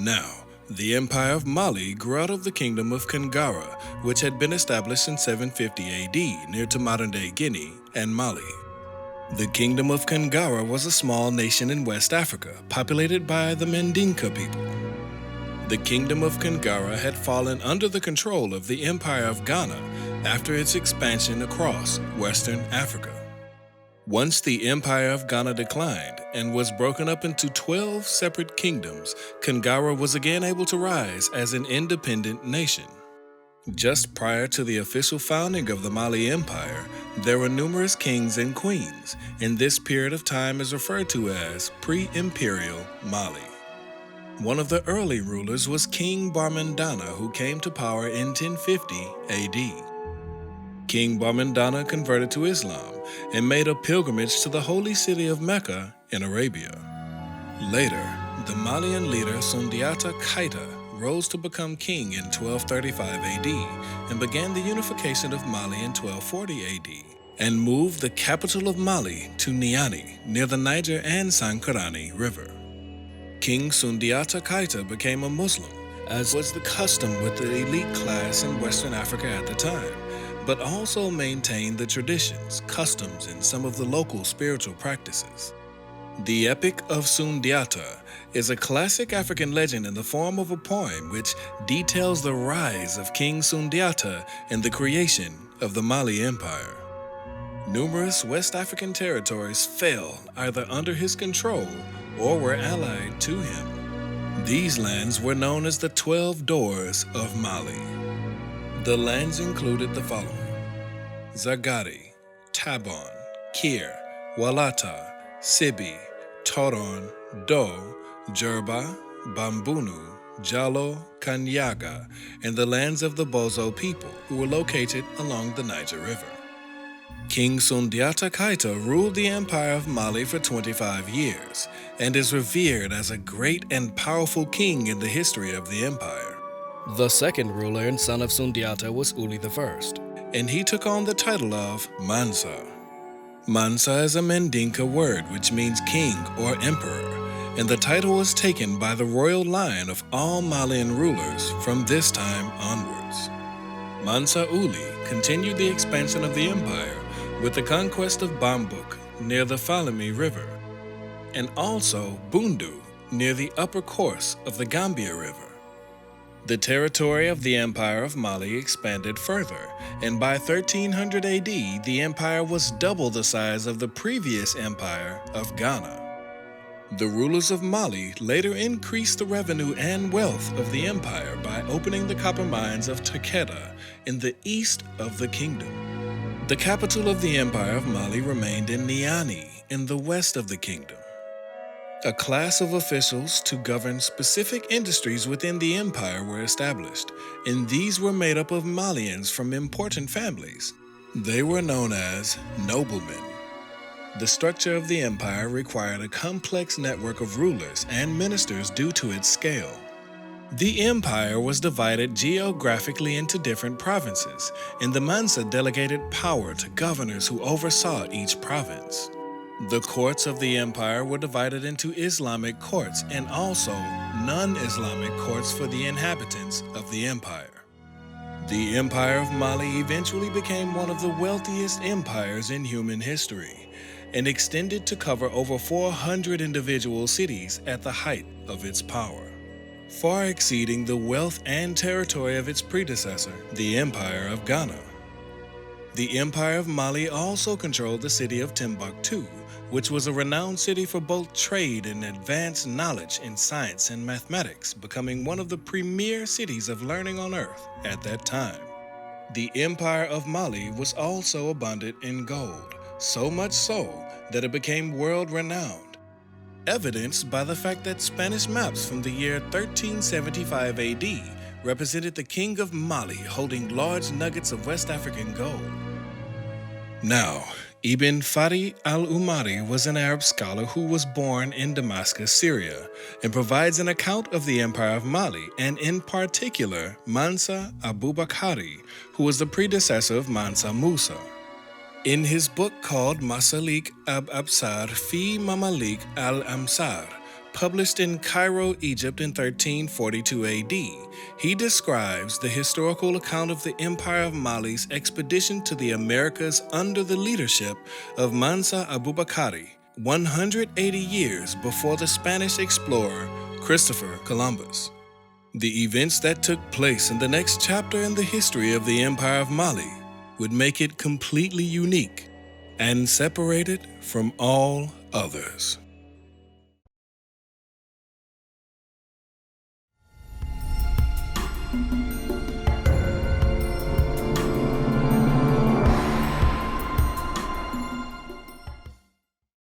Now, the Empire of Mali grew out of the Kingdom of Kangara, which had been established in 750 AD near to modern-day Guinea and Mali. The Kingdom of Kangara was a small nation in West Africa, populated by the Mandinka people. The Kingdom of Kangara had fallen under the control of the Empire of Ghana after its expansion across Western Africa. Once the Empire of Ghana declined and was broken up into 12 separate kingdoms, Kangara was again able to rise as an independent nation. Just prior to the official founding of the Mali Empire, there were numerous kings and queens, and this period of time is referred to as pre-imperial Mali. One of the early rulers was King Barmandana, who came to power in 1050 AD. King Barmandana converted to Islam and made a pilgrimage to the holy city of Mecca in Arabia. Later, the Malian leader Sundiata Keita rose to become king in 1235 AD and began the unification of Mali in 1240 AD and moved the capital of Mali to Niani near the Niger and Sankarani River. King Sundiata Keita became a Muslim, as was the custom with the elite class in Western Africa at the time, but also maintained the traditions, customs, and some of the local spiritual practices. The Epic of Sundiata is a classic African legend in the form of a poem which details the rise of King Sundiata and the creation of the Mali Empire. Numerous West African territories fell either under his control or were allied to him. These lands were known as the 12 Doors of Mali. The lands included the following: Zagari, Tabon, Kir, Walata, Sibi, Toron, Do, Jerba, Bambunu, Jalo, Kanyaga, and the lands of the Bozo people who were located along the Niger River. King Sundiata Keita ruled the Empire of Mali for 25 years and is revered as a great and powerful king in the history of the empire. The second ruler and son of Sundiata was Uli I, and he took on the title of Mansa. Mansa is a Mandinka word which means king or emperor, and the title was taken by the royal line of all Malian rulers from this time onwards. Mansa Uli continued the expansion of the empire with the conquest of Bambuk near the Falemi River, and also Bundu near the upper course of the Gambia River. The territory of the Empire of Mali expanded further, and by 1300 AD, the empire was double the size of the previous empire of Ghana. The rulers of Mali later increased the revenue and wealth of the empire by opening the copper mines of Takeda in the east of the kingdom. The capital of the Empire of Mali remained in Niani in the west of the kingdom. A class of officials to govern specific industries within the empire were established, and these were made up of Malians from important families. They were known as noblemen. The structure of the empire required a complex network of rulers and ministers due to its scale. The empire was divided geographically into different provinces, and the Mansa delegated power to governors who oversaw each province. The courts of the empire were divided into Islamic courts and also non-Islamic courts for the inhabitants of the empire. The Empire of Mali eventually became one of the wealthiest empires in human history and extended to cover over 400 individual cities at the height of its power, far exceeding the wealth and territory of its predecessor, the Empire of Ghana. The Empire of Mali also controlled the city of Timbuktu, which was a renowned city for both trade and advanced knowledge in science and mathematics, becoming one of the premier cities of learning on earth at that time. The Empire of Mali was also abundant in gold, so much so that it became world-renowned, evidenced by the fact that Spanish maps from the year 1375 AD represented the King of Mali holding large nuggets of West African gold. Now, Ibn Fadi al-Umari was an Arab scholar who was born in Damascus, Syria, and provides an account of the Empire of Mali, and in particular, Mansa Abubakari, who was the predecessor of Mansa Musa. In his book called Masalik ab-Absar fi Mamalik al-Amsar, published in Cairo, Egypt in 1342 AD. He describes the historical account of the Empire of Mali's expedition to the Americas under the leadership of Mansa Abubakari, 180 years before the Spanish explorer Christopher Columbus. The events that took place in the next chapter in the history of the Empire of Mali would make it completely unique and separated from all others.